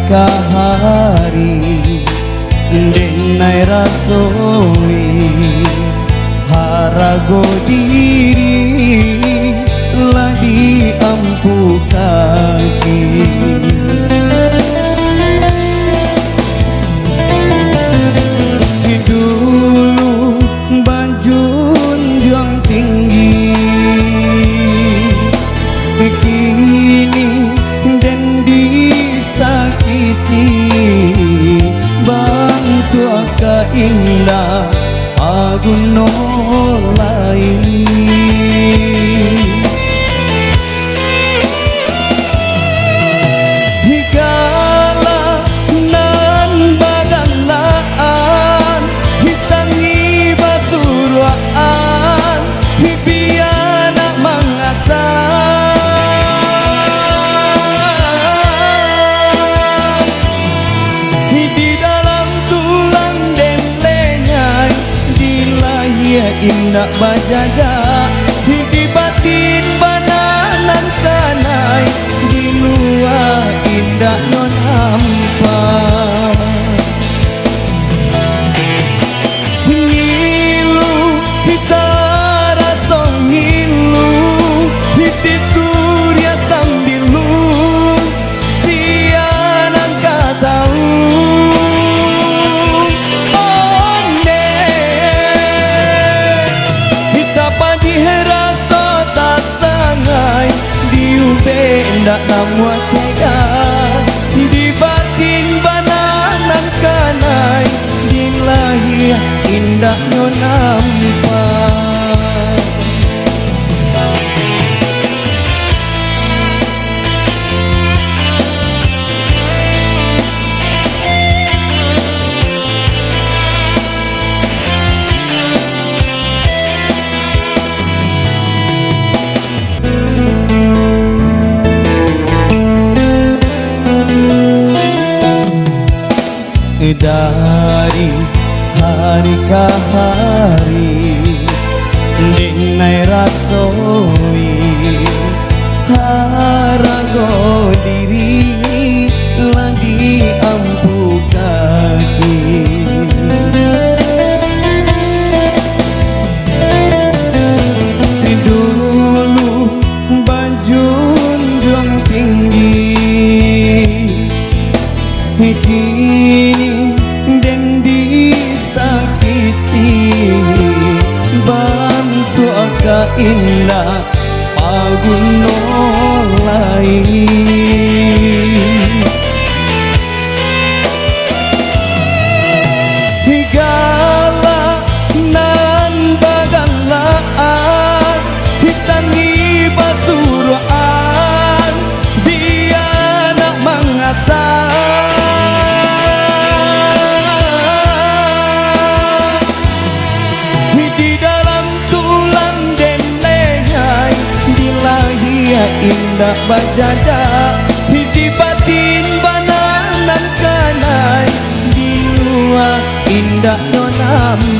kahari denai rasoi harago diri lah diampu kaki. Dulu banjunjung tinggi, kini dan disakiti, bantu aka indah aku nolai. Higala nan badalaan hitangi basuruan hibiana mangasan di dalam tulang dan lenyai dilahia indah bajaga di batin bananan kanai di luar indah non hampa. Ngilu kita rasong ngilu hititur ya sambil lu sianan katau onde kita padi rasa tak sangai diube ndak namu cega di batin bananan kanai di lahir indah non nampak. Dari hari ke hari denai rasoi harago diri lagi ampu kaki. Dulu banjunjung tinggi, kini dan disakiti, bantu aka indah pagun nolai. Higala nan bagalaan hitangi basuruan dia nak mengasah di dalam tulang dan lenyai di lahia indah bajada di batin bananan kanai di luar indah nonam.